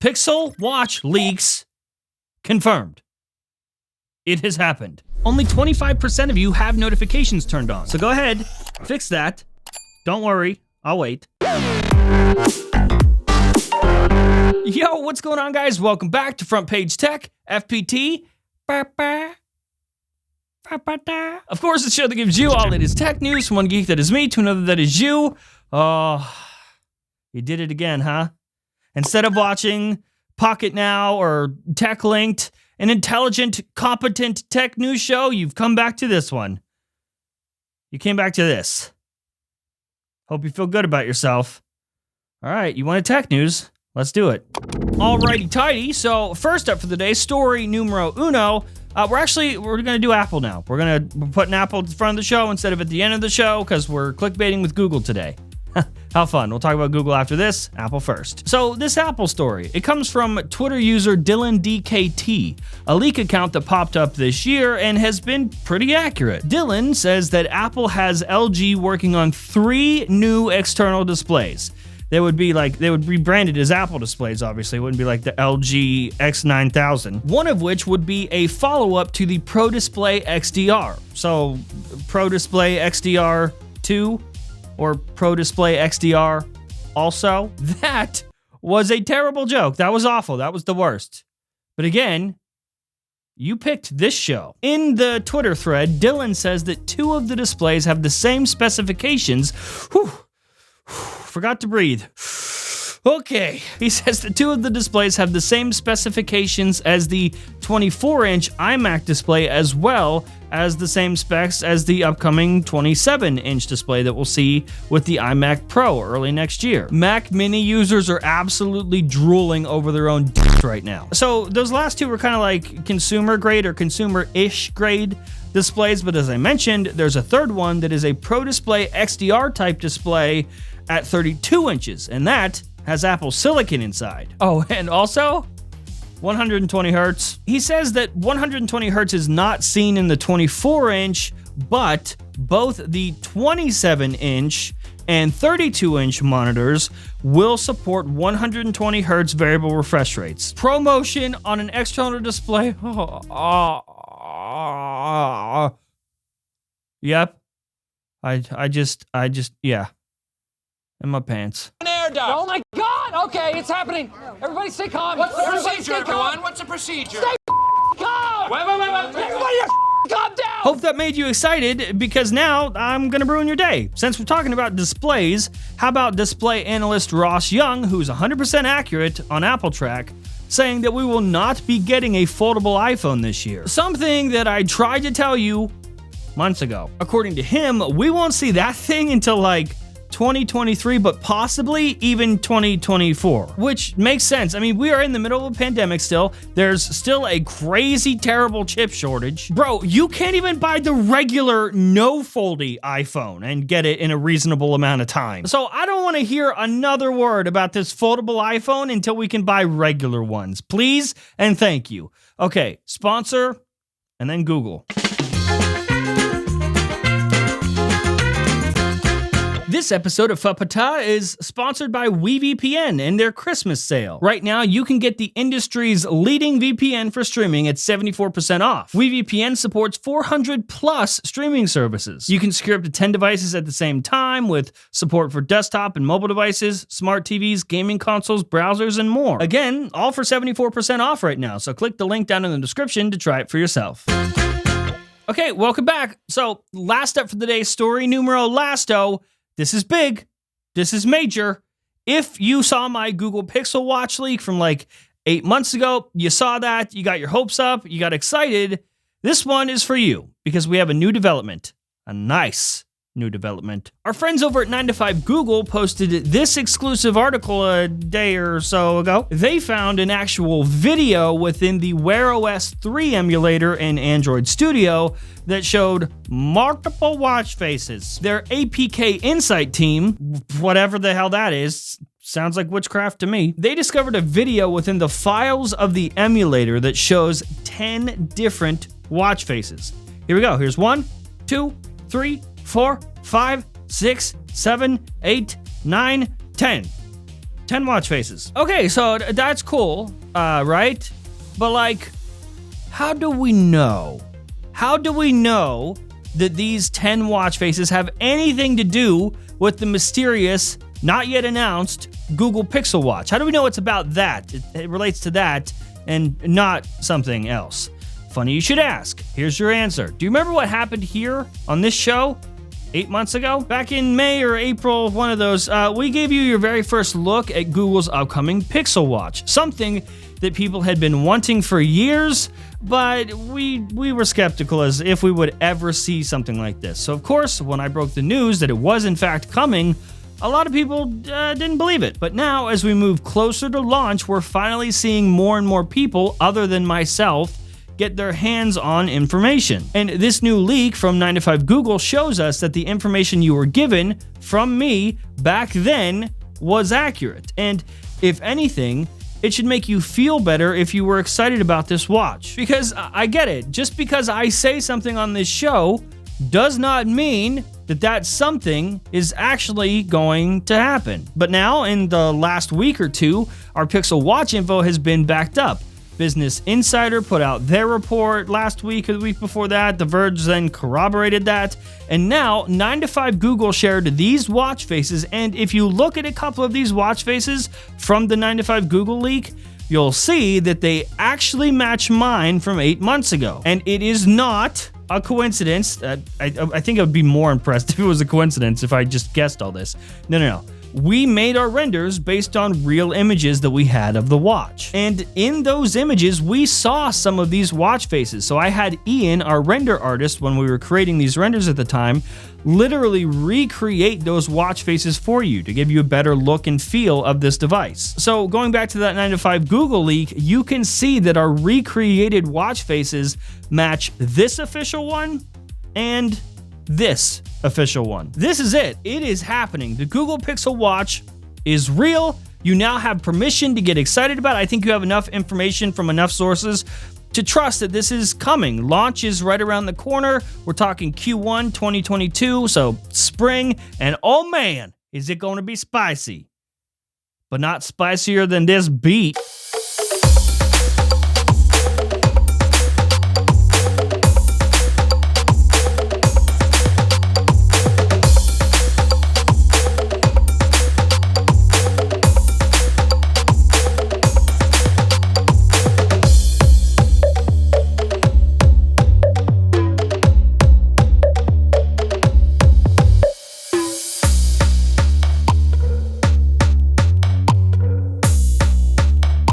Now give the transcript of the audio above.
Pixel Watch leaks confirmed. It has happened. Only 25% of you have notifications turned on. So go ahead, fix that. Don't worry, I'll wait. Yo, what's going on, guys? Welcome back to Front Page Tech, FPT. Of course, it's the show that gives you all that is tech news from one geek that is me to another that is you. Oh, you did it again, huh? Instead of watching Pocket Now or Tech Linked, an intelligent, competent tech news show, you've come back to this one. You came back to this. Hope you feel good about yourself. All right, you wanted tech news? Let's do it. Alrighty tighty, so first up for the day, story numero uno. We're gonna do Apple now. We're putting Apple at the front of the show instead of at the end of the show because we're clickbaiting with Google today. How fun. We'll talk about Google after this. Apple first. So this Apple story, it comes from Twitter user Dylan DKT, a leak account that popped up this year and has been pretty accurate. Dylan says that Apple has LG working on 3 new external displays. They would be branded as Apple displays, obviously. It wouldn't be like the LG X9000. One of which would be a follow-up to the Pro Display XDR. So Pro Display XDR 2 or Pro Display XDR also. That was a terrible joke. That was awful. That was the worst. But again, you picked this show. In the Twitter thread, Dylan says that 2 of the displays have the same specifications. Forgot to breathe. Okay. He says that 2 of the displays have the same specifications as the 24-inch iMac display, as well as the same specs as the upcoming 27-inch display that we'll see with the iMac Pro early next year. Mac Mini users are absolutely drooling over their own right now. So those last 2 were kind of like consumer grade or consumer-ish grade displays, but as I mentioned, there's a third one that is a Pro Display XDR type display at 32 inches, and that has Apple Silicon inside. Oh, and also 120 hertz. He says that 120 hertz is not seen in the 24-inch, but both the 27-inch and 32-inch monitors will support 120 hertz variable refresh rates. ProMotion on an external display. Yep. I just, yeah. In my pants. Oh my God! Okay, it's happening. Everybody stay calm. What's the procedure, everyone? What's the procedure? Stay calm! Wait. Everybody calm down! Hope that made you excited, because now I'm gonna ruin your day. Since we're talking about displays, how about display analyst Ross Young, who's 100% accurate on Apple Track, saying that we will not be getting a foldable iPhone this year. Something that I tried to tell you months ago. According to him, we won't see that thing until like 2023, but possibly even 2024, which makes sense. I mean, we are in the middle of a pandemic still. There's still a crazy, terrible chip shortage. Bro, you can't even buy the regular no-foldy iPhone and get it in a reasonable amount of time. So I don't want to hear another word about this foldable iPhone until we can buy regular ones. Please and thank you. Okay, sponsor, and then Google. This episode of Fapata is sponsored by WeVPN and their Christmas sale. Right now, you can get the industry's leading VPN for streaming at 74% off. WeVPN supports 400 plus streaming services. You can secure up to 10 devices at the same time with support for desktop and mobile devices, smart TVs, gaming consoles, browsers, and more. Again, all for 74% off right now, so click the link down in the description to try it for yourself. Okay, welcome back. So, last up for the day, story numero lasto. This is big. This is major. If you saw my Google Pixel Watch leak from like 8 months ago, you saw that, you got your hopes up, you got excited. This one is for you because we have a new development, a nice new development. Our friends over at 9to5 Google posted this exclusive article a day or so ago. They found an actual video within the Wear OS 3 emulator in Android Studio that showed multiple watch faces. Their APK Insight team, whatever the hell that is, sounds like witchcraft to me. They discovered a video within the files of the emulator that shows 10 different watch faces. Here we go. Here's 1, 2, 3, 4, 5, 6, 7, 8, 9, 10. 10 watch faces. Okay, so that's cool, right? But like, how do we know? How do we know that these 10 watch faces have anything to do with the mysterious, not yet announced Google Pixel Watch? How do we know it's about that? It relates to that and not something else. Funny you should ask. Here's your answer. Do you remember what happened here on this show 8 months ago? Back in May or April, one of those, we gave you your very first look at Google's upcoming Pixel Watch, something that people had been wanting for years, but we were skeptical as if we would ever see something like this. So of course, when I broke the news that it was in fact coming, a lot of people didn't believe it. But now, as we move closer to launch, we're finally seeing more and more people, other than myself, get their hands on information. And this new leak from 9to5Google shows us that the information you were given from me back then was accurate. And if anything, it should make you feel better if you were excited about this watch. Because I get it, just because I say something on this show does not mean that that something is actually going to happen. But now, in the last week or two, our Pixel Watch info has been backed up. Business Insider put out their report last week or the week before that. The Verge then corroborated that. And now 9to5Google shared these watch faces. And if you look at a couple of these watch faces from the 9to5Google leak, you'll see that they actually match mine from 8 months ago. And it is not a coincidence. I think I would be more impressed if it was a coincidence if I just guessed all this. No. We made our renders based on real images that we had of the watch. And in those images, we saw some of these watch faces. So I had Ian, our render artist, when we were creating these renders at the time, literally recreate those watch faces for you to give you a better look and feel of this device. So going back to that 9to5Google leak, you can see that our recreated watch faces match this official one and this official one. This is it. It is happening. The Google Pixel Watch is real. You now have permission to get excited about it. I think you have enough information from enough sources to trust that this is coming. Launch is right around the corner. We're talking Q1 2022, so spring, and oh man, is it going to be spicy. But not spicier than this beat.